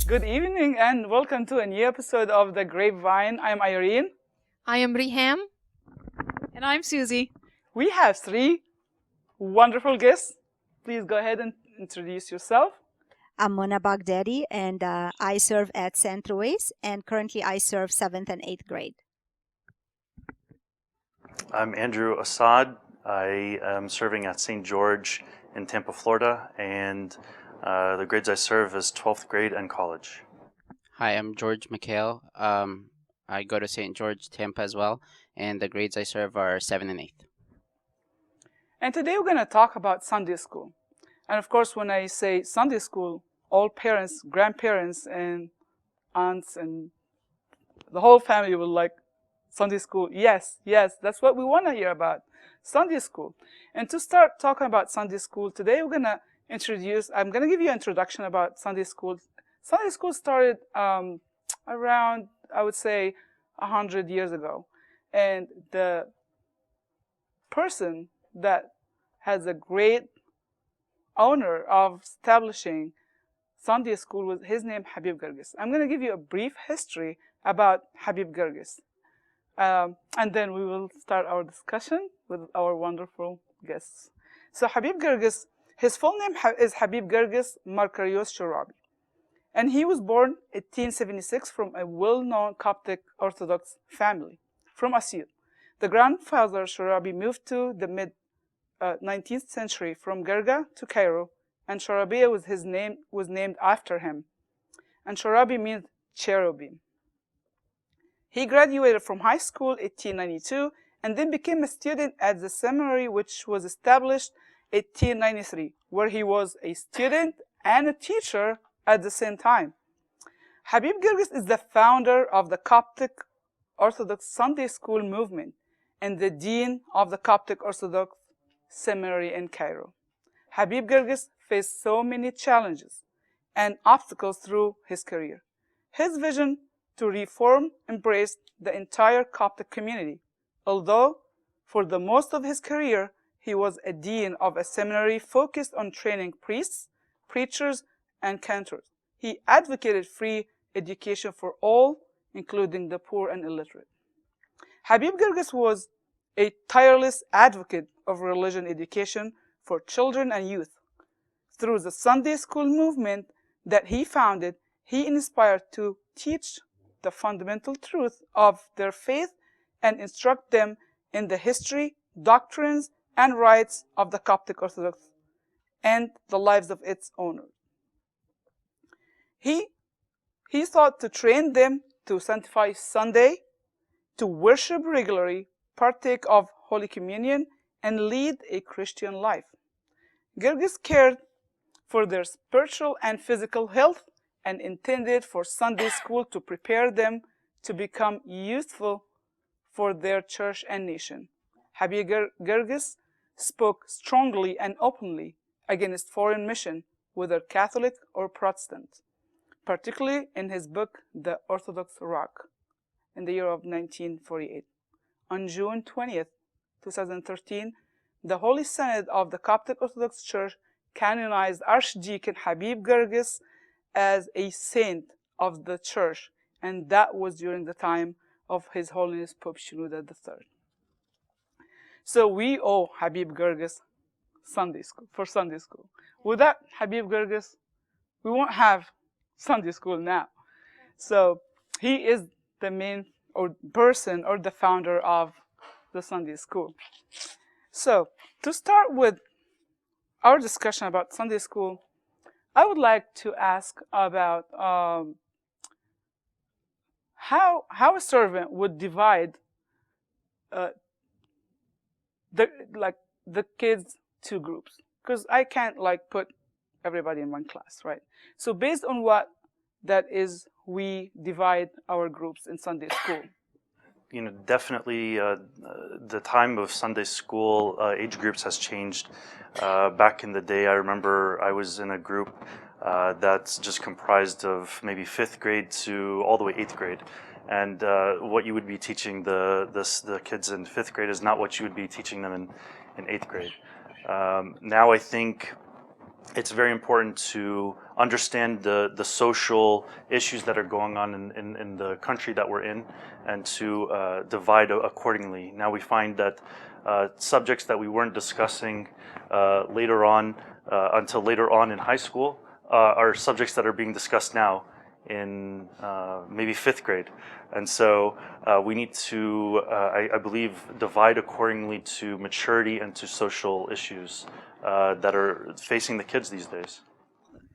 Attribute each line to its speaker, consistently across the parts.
Speaker 1: Good evening and welcome to a new episode of the Grapevine. I'm Irene.
Speaker 2: I am Riham.
Speaker 3: And I'm Susie.
Speaker 1: We have three wonderful guests. Please go ahead and introduce yourself.
Speaker 4: I'm Mona Baghdadi, and I serve at St. Louis, and currently I serve 7th and 8th grade.
Speaker 5: I'm Andrew Assad. I am serving at St. George in Tampa, Florida, and the grades I serve is 12th grade and college.
Speaker 6: Hi, I'm George McHale. I go to St. George, Tampa as well, and the grades I serve are 7th and 8th.
Speaker 1: And today we're going to talk about Sunday school. And of course, when I say Sunday school, all parents, grandparents, and aunts, and the whole family will like Sunday school. Yes, that's what we want to hear about, Sunday school. And to start talking about Sunday school, today we're going to I'm going to give you an introduction about Sunday school. Sunday school started around, I would say, 100 years ago. And the person that has a great honor of establishing Sunday school was his name, Habib Guirguis. I'm going to give you a brief history about Habib Guirguis. And then we will start our discussion with our wonderful guests. So Habib Guirguis, his full name is Habib Guirguis Markarios Shorabi. And he was born in 1876 from a well-known Coptic Orthodox family from Asil. The grandfather Shorabi moved to the mid-19th century from Gerga to Cairo, and Shorabiya was named after him. And Shorabi means cherubim. He graduated from high school in 1892 and then became a student at the seminary, which was established in 1893, where he was a student and a teacher at the same time. Habib Guirguis is the founder of the Coptic Orthodox Sunday School movement and the dean of the Coptic Orthodox Seminary in Cairo. Habib Guirguis faced so many challenges and obstacles through his career. His vision to reform embraced the entire Coptic community, although for the most of his career, he was a dean of a seminary focused on training priests, preachers, and cantors. He advocated free education for all, including the poor and illiterate. Habib Guirguis was a tireless advocate of religion education for children and youth. Through the Sunday school movement that he founded, he inspired to teach the fundamental truth of their faith and instruct them in the history, doctrines, and rites of the Coptic Orthodox and the lives of its owners. He sought to train them to sanctify Sunday, to worship regularly, partake of Holy Communion, and lead a Christian life. Guirguis cared for their spiritual and physical health and intended for Sunday school to prepare them to become useful for their church and nation. Habib Guirguis spoke strongly and openly against foreign mission, whether Catholic or Protestant, particularly in his book, The Orthodox Rock, in the year of 1948. On June 20th, 2013, the Holy Synod of the Coptic Orthodox Church canonized Archdeacon Habib Guirguis as a saint of the church, and that was during the time of His Holiness Pope Shenouda III. So we owe Habib Guirguis Sunday school. Without Habib Guirguis, we won't have Sunday school now. So he is the main person or the founder of the Sunday school. So to start with our discussion about Sunday school, I would like to ask about how a servant would divide the kids two groups, because I can't put everybody in one class, right? So based on what that is, we divide our groups in Sunday school.
Speaker 5: Definitely the time of Sunday school age groups has changed. Back in the day, I remember I was in a group that's just comprised of maybe 5th grade to all the way 8th grade. And what you would be teaching the kids in 5th grade is not what you would be teaching them in 8th grade. Now I think it's very important to understand the social issues that are going on in the country that we're in, and to divide accordingly. Now we find that subjects that we weren't discussing later on until later on in high school are subjects that are being discussed now in maybe 5th grade. And so we need to, I believe, divide accordingly to maturity and to social issues that are facing the kids these days.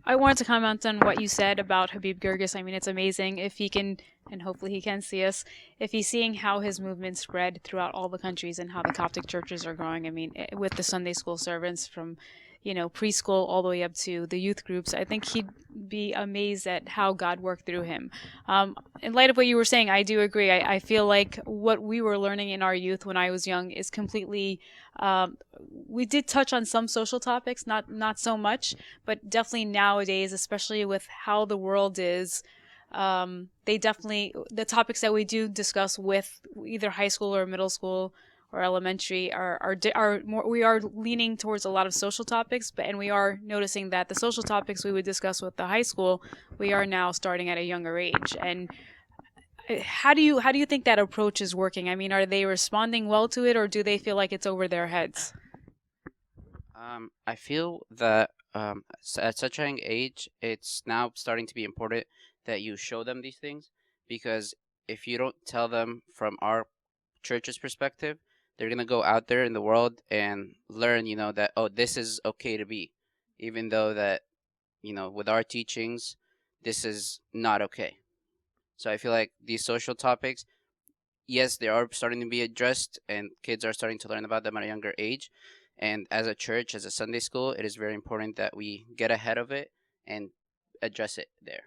Speaker 3: I wanted to comment on what you said about Habib Guirguis. I mean, it's amazing if he can, and hopefully he can see us, if he's seeing how his movement spread throughout all the countries and how the Coptic churches are growing. I mean, with the Sunday school servants from, preschool all the way up to the youth groups, I think he'd be amazed at how God worked through him. In light of what you were saying, I do agree. I feel like what we were learning in our youth when I was young is completely, we did touch on some social topics, not so much, but definitely nowadays, especially with how the world is, they definitely, the topics that we do discuss with either high school or middle school or elementary are more, we are leaning towards a lot of social topics, and we are noticing that the social topics we would discuss with the high school, we are now starting at a younger age. And how do you think that approach is working? I mean, are they responding well to it, or do they feel like it's over their heads?
Speaker 6: I feel that at such a young age, it's now starting to be important that you show them these things, because if you don't tell them from our church's perspective, they're going to go out there in the world and learn, that, oh, this is okay to be, even though that, with our teachings, this is not okay. So I feel like these social topics, yes, they are starting to be addressed, and kids are starting to learn about them at a younger age. And as a church, as a Sunday school, it is very important that we get ahead of it and address it there.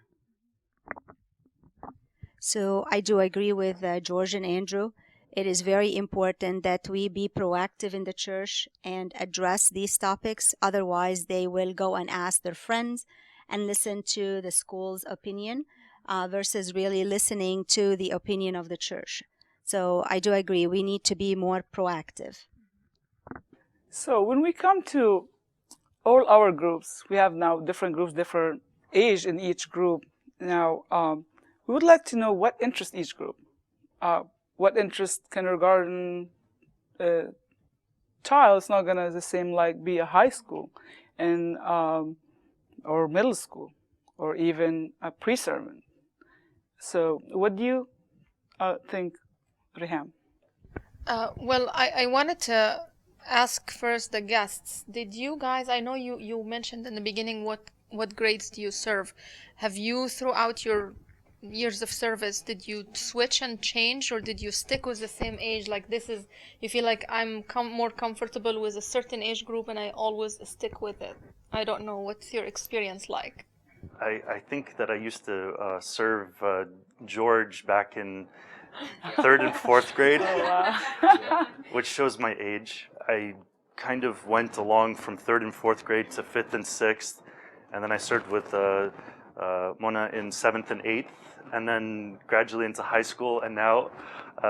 Speaker 4: So I do agree with George and Andrew. It is very important that we be proactive in the church and address these topics. Otherwise, they will go and ask their friends and listen to the school's opinion versus really listening to the opinion of the church. So I do agree. We need to be more proactive.
Speaker 1: So when we come to all our groups, we have now different groups, different age in each group. Now, we would like to know what interests each group. What interests kindergarten child is not gonna the same like be a high school, and or middle school, or even a pre-servant. So, what do you think, Riham?
Speaker 2: Well, I wanted to ask first the guests. Did you guys? I know you mentioned in the beginning what grades do you serve? Have you throughout your years of service, did you switch and change, or did you stick with the same age? Like you feel like I'm more comfortable with a certain age group and I always stick with it. I don't know, what's your experience like?
Speaker 5: I think that I used to serve George back in 3rd and 4th grade, which shows my age. I kind of went along from 3rd and 4th grade to 5th and 6th, and then I served with Mona in 7th and 8th, and then gradually into high school, and now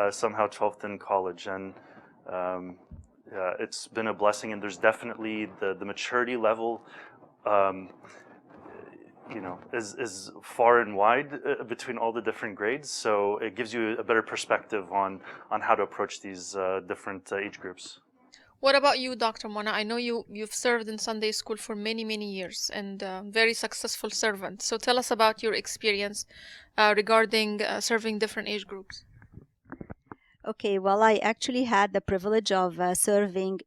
Speaker 5: somehow 12th in college. And it's been a blessing, and there's definitely the maturity level is far and wide between all the different grades, so it gives you a better perspective on how to approach these different age groups.
Speaker 2: What about you, Dr. Mona? I know you've served in Sunday school for many, many years, and very successful servant. So tell us about your experience regarding serving different age groups.
Speaker 4: Okay, well, I actually had the privilege of serving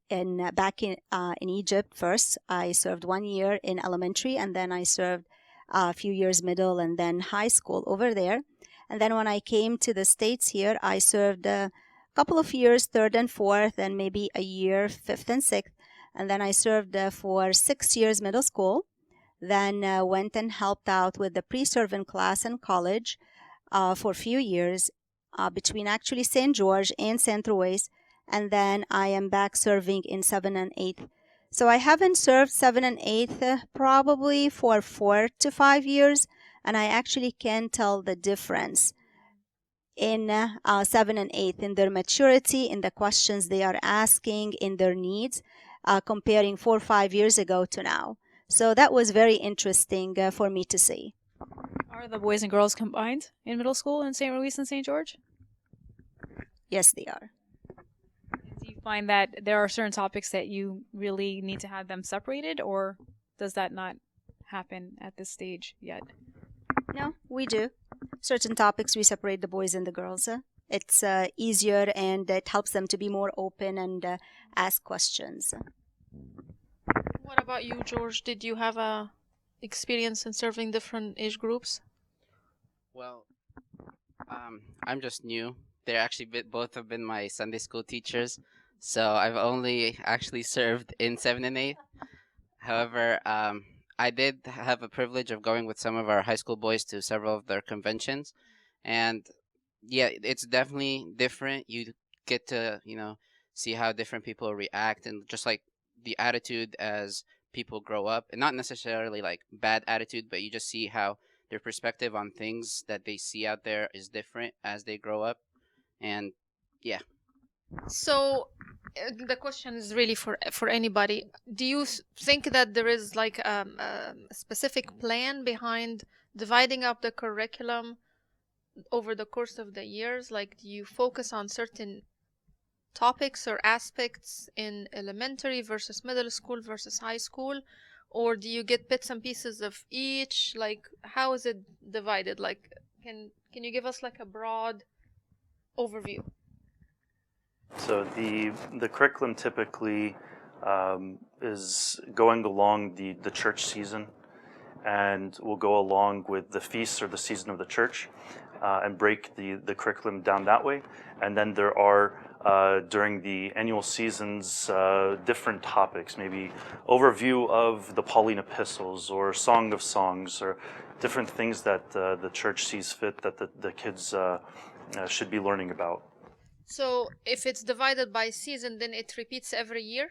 Speaker 4: back in Egypt first. I served 1 year in elementary, and then I served a few years middle and then high school over there. And then when I came to the States here, I served a couple of years, 3rd and 4th, and maybe a year, 5th and 6th. And then I served for 6 years middle school. Then went and helped out with the pre-servant class in college for a few years between actually St. George and St. Louis. And then I am back serving in 7th and 8th. So I haven't served 7th and 8th probably for 4 to 5 years. And I actually can tell the difference in 7th and 8th, in their maturity, in the questions they are asking, in their needs, comparing 4 or 5 years ago to now. So that was very interesting for me to see.
Speaker 3: Are the boys and girls combined in middle school in St. Louis and St. George?
Speaker 4: Yes, they are.
Speaker 3: Do you find that there are certain topics that you really need to have them separated, or does that not happen at this stage yet?
Speaker 4: No, we do. Certain topics we separate the boys and the girls. It's easier, and it helps them to be more open and ask questions.
Speaker 2: What about you, George? Did you have a experience in serving different age groups?
Speaker 6: Well, I'm just new. They're actually both have been my Sunday school teachers, so I've only actually served in 7 and 8. However, I did have a privilege of going with some of our high school boys to several of their conventions, and yeah, it's definitely different. You get to, see how different people react, and just like the attitude as people grow up, and not necessarily like bad attitude, but you just see how their perspective on things that they see out there is different as they grow up. And yeah.
Speaker 2: So the question is really for anybody. Do you think that there is like a specific plan behind dividing up the curriculum over the course of the years? Like, do you focus on certain topics or aspects in elementary versus middle school versus high school, or do you get bits and pieces of each? Like, how is it divided? Like, can you give us like a broad overview?
Speaker 5: So the curriculum typically is going along the church season, and will go along with the feasts or the season of the church, and break the curriculum down that way. And then there are during the annual seasons different topics, maybe overview of the Pauline epistles or Song of Songs, or different things that the church sees fit that the kids should be learning about.
Speaker 2: So if it's divided by season, then it repeats every year?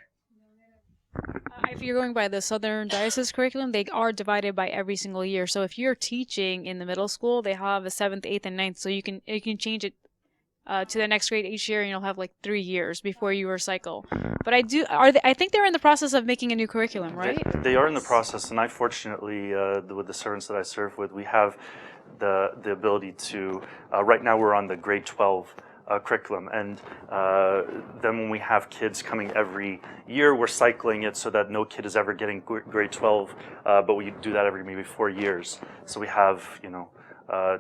Speaker 3: If you're going by the Southern Diocese curriculum, they are divided by every single year. So if you're teaching in the middle school, they have a 7th, 8th, and 9th. So you can change it to the next grade each year, and you'll have like 3 years before you recycle. But I think they're in the process of making a new curriculum, right?
Speaker 5: They are in the process, and I fortunately, with the servants that I serve with, we have the ability to. Right now, we're on the grade 12 curriculum, and then when we have kids coming every year, we're cycling it so that no kid is ever getting grade 12, but we do that every maybe 4 years. So we have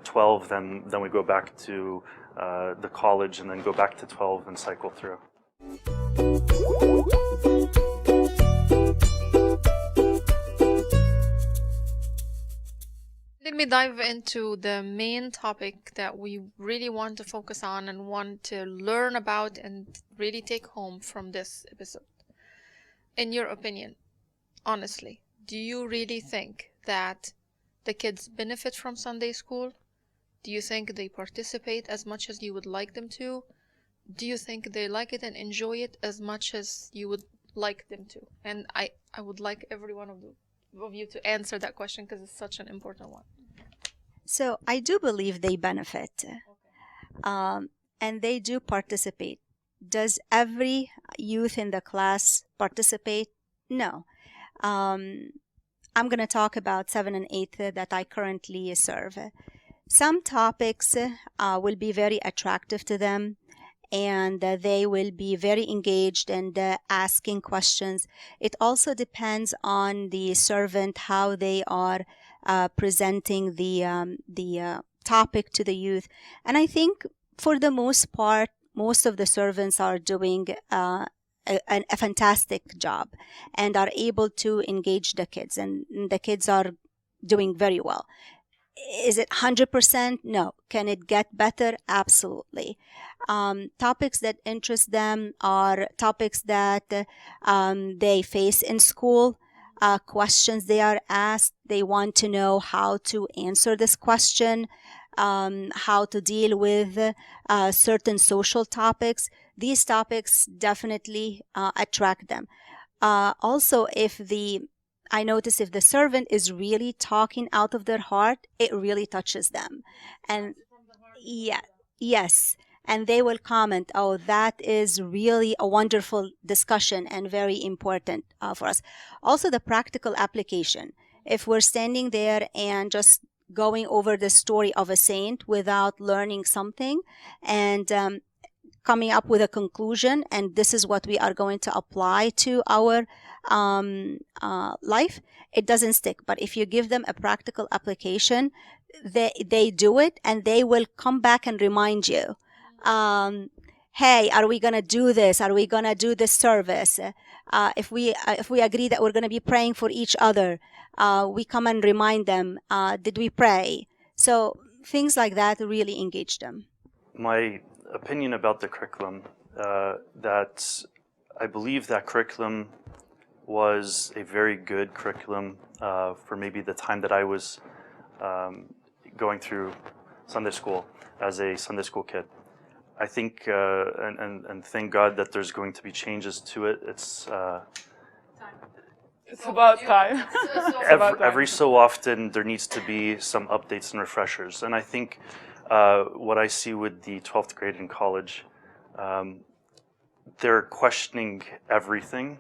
Speaker 5: 12, then we go back to the college, and then go back to 12 and cycle through.
Speaker 2: Let me dive into the main topic that we really want to focus on and want to learn about and really take home from this episode. In your opinion, honestly, do you really think that the kids benefit from Sunday school? Do you think they participate as much as you would like them to? Do you think they like it and enjoy it as much as you would like them to? And I would like every one of you to answer that question, because it's such an important one.
Speaker 4: So I do believe they benefit, and they do participate. Does every youth in the class participate? No. I'm going to talk about 7 and 8 that I currently serve. Some topics will be very attractive to them, and they will be very engaged and asking questions. It also depends on the servant, how they are presenting the topic to the youth. And I think for the most part, most of the servants are doing a fantastic job and are able to engage the kids, and the kids are doing very well. Is it 100%? No. Can it get better? Absolutely. Topics that interest them are topics that they face in school, questions they are asked. They want to know how to answer this question, how to deal with certain social topics. These topics definitely attract them. Also, I notice if the servant is really talking out of their heart, it really touches them. And yes. and they will comment, oh, that is really a wonderful discussion and very important for us. Also, the practical application. If we're standing there and just going over the story of a saint without learning something and coming up with a conclusion, and this is what we are going to apply to our life, it doesn't stick. But if you give them a practical application, they do it, and they will come back and remind you, hey, are we going to do this? Are we going to do this service? If we agree that we're going to be praying for each other, we come and remind them, did we pray? So things like that really engage them.
Speaker 5: My opinion about the curriculum, that I believe that curriculum was a very good curriculum for maybe the time that I was going through Sunday school as a Sunday school kid. I think, and thank God that there's going to be changes to it. It's
Speaker 1: about time.
Speaker 5: every so often there needs to be some updates and refreshers. And I think what I see with the 12th grade in college, they're questioning everything.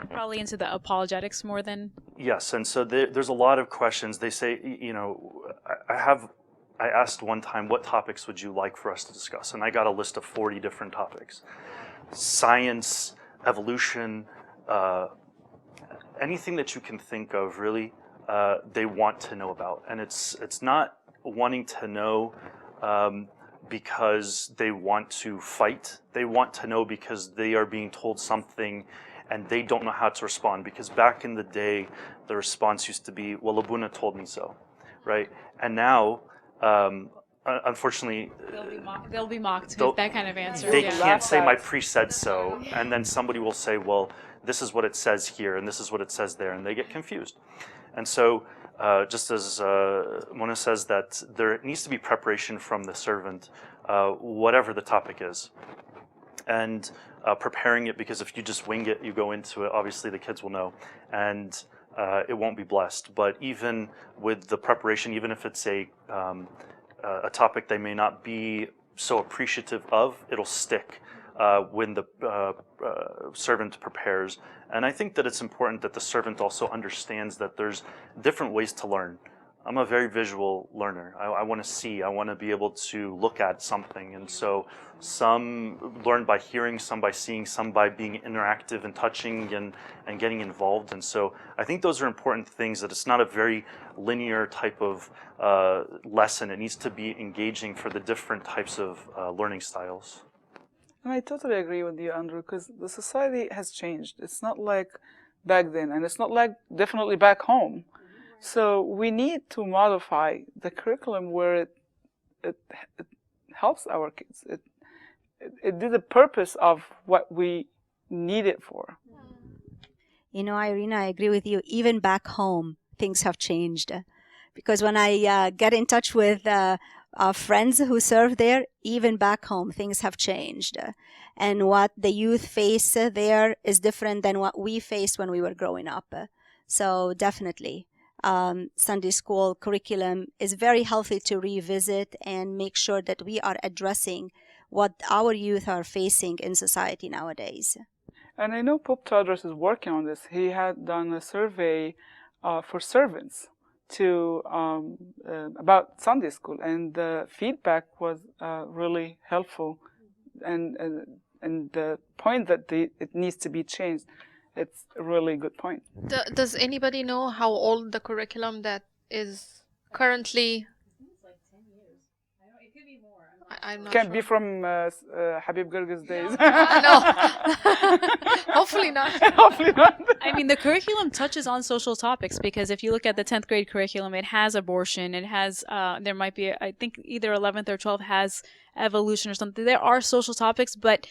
Speaker 3: Probably into the apologetics more than...
Speaker 5: Yes, and so there's a lot of questions. They say, you know, I asked one time, what topics would you like for us to discuss? And I got a list of 40 different topics. Science, evolution, anything that you can think of, really, they want to know about. And it's not wanting to know because they want to fight. They want to know because they are being told something and they don't know how to respond. Because back in the day, the response used to be, well, Abuna told me so, right? And now, unfortunately,
Speaker 3: they'll be mocked with that kind of answer.
Speaker 5: They
Speaker 3: yeah.
Speaker 5: can't say my priest said so, and then somebody will say, well, this is what it says here, and this is what it says there, and they get confused. And so, just as Mona says, that there needs to be preparation from the servant, whatever the topic is, and preparing it, because if you just wing it, you go into it, obviously the kids will know, and it won't be blessed. But even with the preparation, even if it's a topic they may not be so appreciative of, it'll stick when the servant prepares. And I think that it's important that the servant also understands that there's different ways to learn. I'm a very visual learner. I want to see, I want to be able to look at something. And so some learn by hearing, some by seeing, some by being interactive and touching and getting involved. And so I think those are important things, that it's not a very linear type of lesson. It needs to be engaging for the different types of learning styles.
Speaker 1: And I totally agree with you, Andrew, because the society has changed. It's not like back then, and it's not like definitely back home. So we need to modify the curriculum where it helps our kids. It did the purpose of what we need it for.
Speaker 4: You know, Irina, I agree with you. Even back home, things have changed. Because when I get in touch with friends who serve there, even back home, things have changed. And what the youth face there is different than what we faced when we were growing up. So definitely, Sunday school curriculum is very healthy to revisit and make sure that we are addressing what our youth are facing in society nowadays.
Speaker 1: And I know Pope Tewodros is working on this. He had done a survey for servants to about Sunday school, and the feedback was really helpful, and the point that it needs to be changed. It's a really good point.
Speaker 2: Does anybody know how old the curriculum that is currently?
Speaker 3: It's like 10 years. I know it could be more.
Speaker 2: I'm not
Speaker 1: Can't
Speaker 2: sure.
Speaker 1: be from Habib Guirguis days.
Speaker 2: No. Hopefully not.
Speaker 1: Hopefully not.
Speaker 3: I mean, the curriculum touches on social topics, because if you look at the 10th grade curriculum, it has abortion, it has, there might be, I think either 11th or 12th has evolution or something. There are social topics, but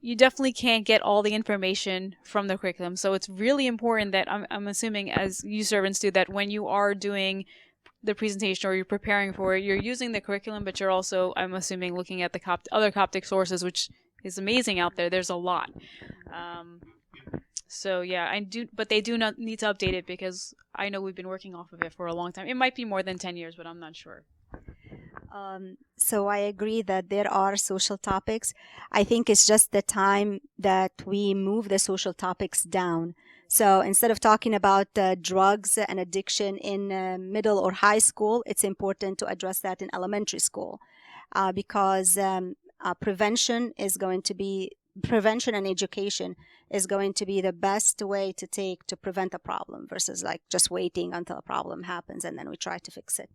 Speaker 3: you definitely can't get all the information from the curriculum. So it's really important that I'm assuming, as you servants do, that when you are doing the presentation or you're preparing for it, you're using the curriculum, but you're also, I'm assuming, looking at the other Coptic sources, which is amazing out there. There's a lot. So yeah, but they do not need to update it, because I know we've been working off of it for a long time. It might be more than 10 years, but I'm not sure.
Speaker 4: So I agree that there are social topics. I think it's just the time that we move the social topics down. So instead of talking about drugs and addiction in middle or high school, it's important to address that in elementary school because prevention and education is going to be the best way to take to prevent a problem versus like just waiting until a problem happens and then we try to fix it.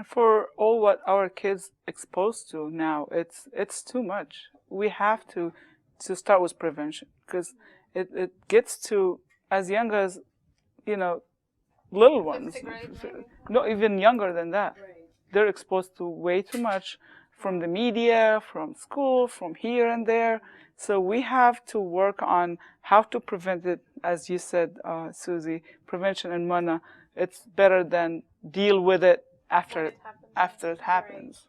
Speaker 1: For all what our kids exposed to now, it's too much. We have to start with prevention because it gets to as young as, you know, little ones. No, even younger than that. They're exposed to way too much from the media, from school, from here and there. So we have to work on how to prevent it, as you said, Susie, prevention and mana. It's better than deal with it after it happens.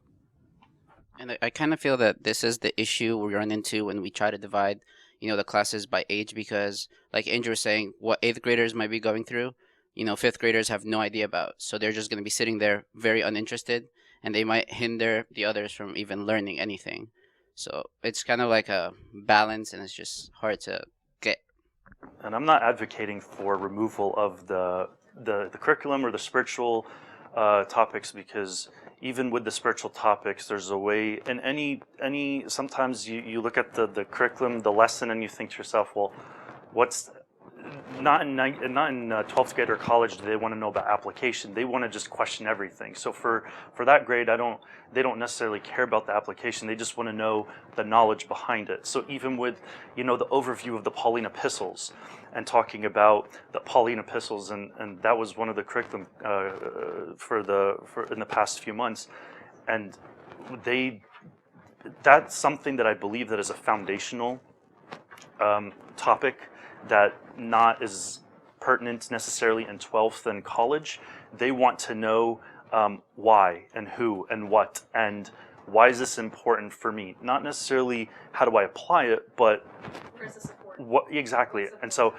Speaker 6: And I kind of feel that this is the issue we run into when we try to divide, the classes by age, because like Andrew was saying, what 8th graders might be going through, 5th graders have no idea about. So they're just going to be sitting there very uninterested, and they might hinder the others from even learning anything. So it's kind of like a balance, and it's just hard to get.
Speaker 5: And I'm not advocating for removal of the curriculum or the spiritual topics, because even with the spiritual topics, there's a way, and any sometimes you look at the curriculum, the lesson, and you think to yourself, well, what's not in 12th grade or college do they want to know about application. They want to just question everything. So for that grade, they don't necessarily care about the application. They just want to know the knowledge behind it. So even with the overview of the Pauline epistles and talking about the Pauline epistles, and that was one of the curriculum for in the past few months, and that's something that I believe that is a foundational topic that not is pertinent necessarily in 12th and college. They want to know why and who and what and why is this important for me? Not necessarily how do I apply it, but what exactly. And so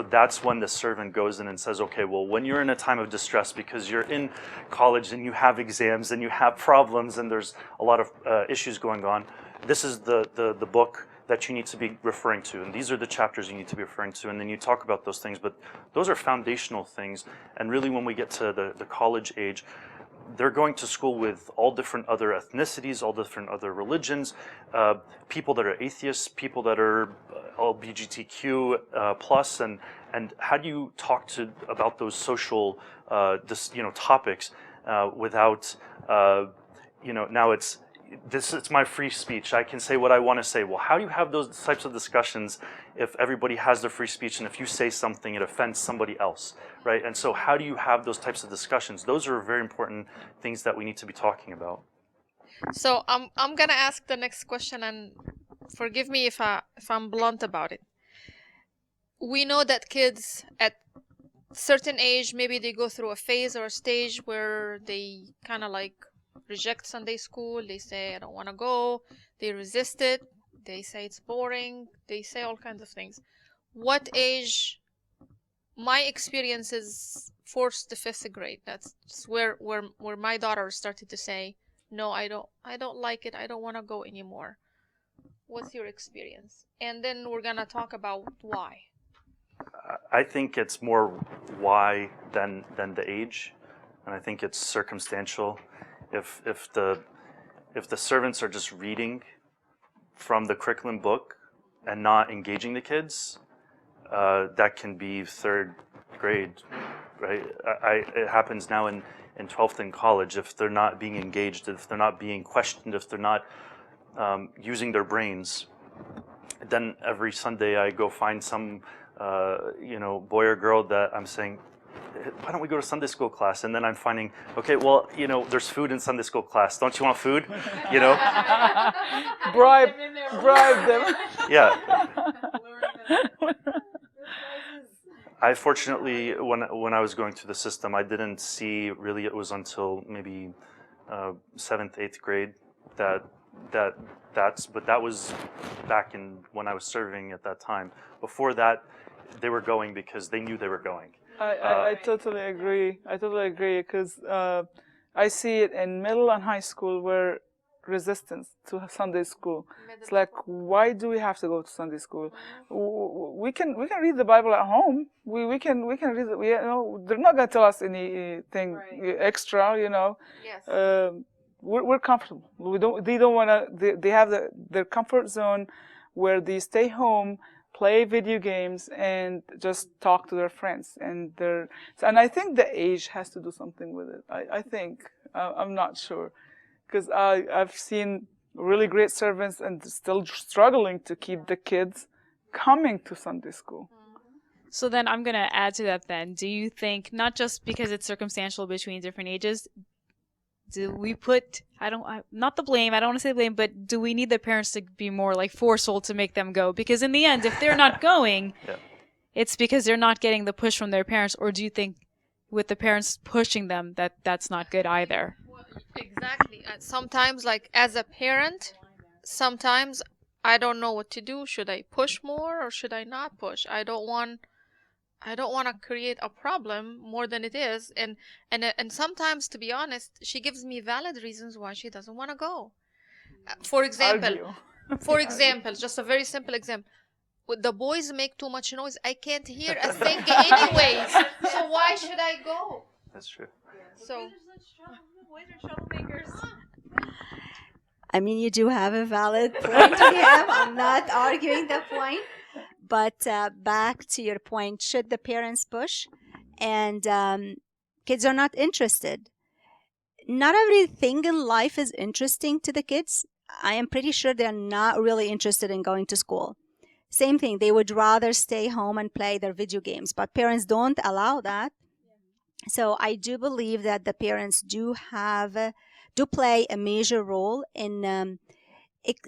Speaker 5: that's when the servant goes in and says, okay, well, when you're in a time of distress because you're in college and you have exams and you have problems and there's a lot of issues going on, this is the book that you need to be referring to, and these are the chapters you need to be referring to, and then you talk about those things, but those are foundational things. And really when we get to the college age, they're going to school with all different other ethnicities, all different other religions, people that are atheists, people that are LGBTQ plus, and how do you talk about those social topics without now it's my free speech. I can say what I want to say. Well, how do you have those types of discussions if everybody has their free speech and if you say something, it offends somebody else, right? And so how do you have those types of discussions? Those are very important things that we need to be talking about.
Speaker 2: So I'm gonna ask the next question, and forgive me if I'm blunt about it. We know that kids at certain age, maybe they go through a phase or a stage where they kind of like reject Sunday school. They say, I don't want to go. They resist it. They say it's boring. They say all kinds of things. What age? My experience is 4th to 5th grade. That's where my daughter started to say, no, I don't like it. I don't want to go anymore. What's your experience? And then we're gonna talk about why.
Speaker 5: I think it's more why than the age, and I think it's circumstantial. If the servants are just reading from the curriculum book and not engaging the kids, that can be 3rd grade, right? It happens now in 12th and college. If they're not being engaged, if they're not being questioned, if they're not using their brains, then every Sunday I go find some boy or girl that I'm saying, why don't we go to Sunday school class? And then I'm finding, okay, well, there's food in Sunday school class. Don't you want food?
Speaker 1: Bribe them.
Speaker 5: Yeah. I fortunately, when I was going through the system, I didn't see really. It was until maybe 7th, 8th grade but that was back in when I was serving at that time. Before that, they were going because they knew they were going.
Speaker 1: I totally agree. I totally agree because I see it in middle and high school where resistance to Sunday school. It's like, why do we have to go to Sunday school? We can read the Bible at home. We can read it. They're not going to tell us anything extra.
Speaker 2: Yes.
Speaker 1: We're comfortable. They don't want to. They have their comfort zone where they stay home, play video games, and just talk to their friends. And I think the age has to do something with it. I think. I'm not sure. Because I've seen really great servants and still struggling to keep the kids coming to Sunday school.
Speaker 3: So then I'm going to add to that then. Do you think, not just because it's circumstantial between different ages, do we put, not the blame, I don't want to say blame, but do we need the parents to be more like forceful to make them go? Because in the end, if they're not going, it's because they're not getting the push from their parents, or do you think with the parents pushing them that's not good either?
Speaker 2: Exactly. Sometimes, like as a parent, sometimes I don't know what to do. Should I push more or should I not push? I don't want to create a problem more than it is. And sometimes, to be honest, she gives me valid reasons why she doesn't want to go. For example, just a very simple example. The boys make too much noise. I can't hear a thing anyways. So why should I go?
Speaker 5: That's true.
Speaker 2: So.
Speaker 4: I mean, you do have a valid point to have. I'm not arguing the point. But back to your point, should the parents push? And kids are not interested. Not everything in life is interesting to the kids. I am pretty sure they're not really interested in going to school. Same thing, they would rather stay home and play their video games. But parents don't allow that. So I do believe that the parents do play a major role in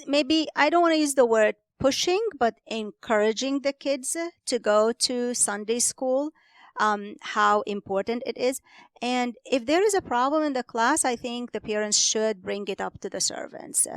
Speaker 4: maybe, I don't want to use the word pushing, but encouraging the kids to go to Sunday school, how important it is. And if there is a problem in the class, I think the parents should bring it up to the servants.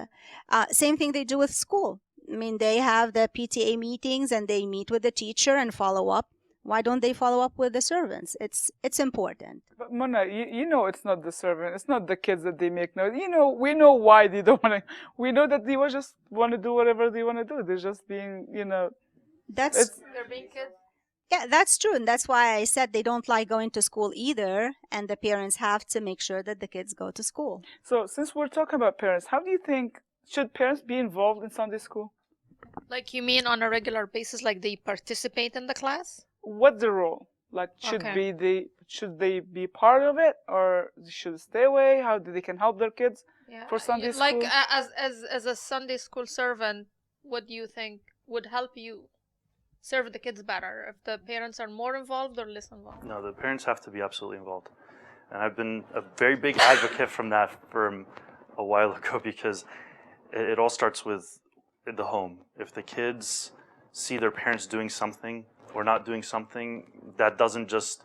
Speaker 4: Same thing they do with school. I mean, they have the PTA meetings and they meet with the teacher and follow up. Why don't they follow up with the servants? It's important.
Speaker 1: But Mona, you know it's not the servant. It's not the kids that they make noise. We know why they don't want to. We know that they just want to do whatever they want to do. They're just being,
Speaker 2: They're being kids.
Speaker 4: Yeah, that's true. And that's why I said they don't like going to school either. And the parents have to make sure that the kids go to school.
Speaker 1: So since we're talking about parents, how do you think, should parents be involved in Sunday school?
Speaker 2: Like you mean on a regular basis, like they participate in the class?
Speaker 1: What's the role? Like, should they be part of it, or should stay away? How they can help their kids for Sunday school?
Speaker 2: Like as a Sunday school servant, what do you think would help you serve the kids better? If the parents are more involved or less involved?
Speaker 5: No, the parents have to be absolutely involved. And I've been a very big advocate from that from a while ago, because it all starts with the home. If the kids see their parents doing something or not doing something, that doesn't just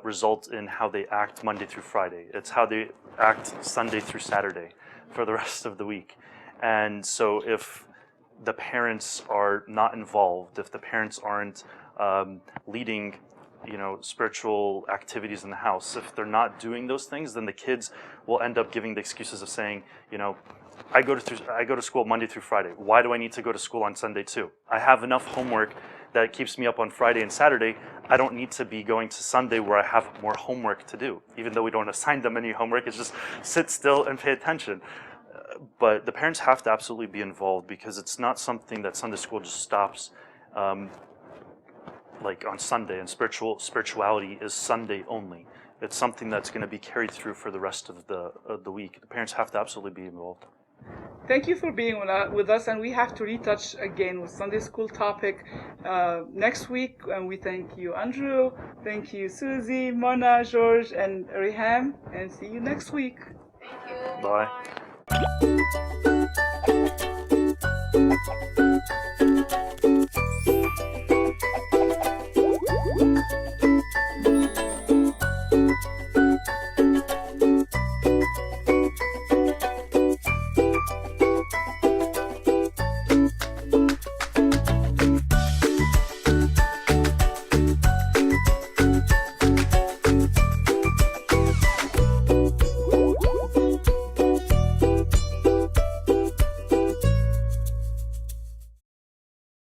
Speaker 5: result in how they act Monday through Friday. It's how they act Sunday through Saturday for the rest of the week. And so if the parents are not involved, if the parents aren't leading, spiritual activities in the house, if they're not doing those things, then the kids will end up giving the excuses of saying, I go to school Monday through Friday. Why do I need to go to school on Sunday too? I have enough homework that keeps me up on Friday and Saturday. I don't need to be going to Sunday where I have more homework to do. Even though we don't assign them any homework, it's just sit still and pay attention. But the parents have to absolutely be involved, because it's not something that Sunday school just stops like on Sunday, and spirituality is Sunday only. It's something that's going to be carried through for the rest of the week. The parents have to absolutely be involved.
Speaker 1: Thank you for being with us, and we have to retouch again with Sunday school topic next week. And we thank you, Andrew. Thank you, Susie, Mona, George, and Riham. And see you next week.
Speaker 2: Thank you.
Speaker 5: Bye.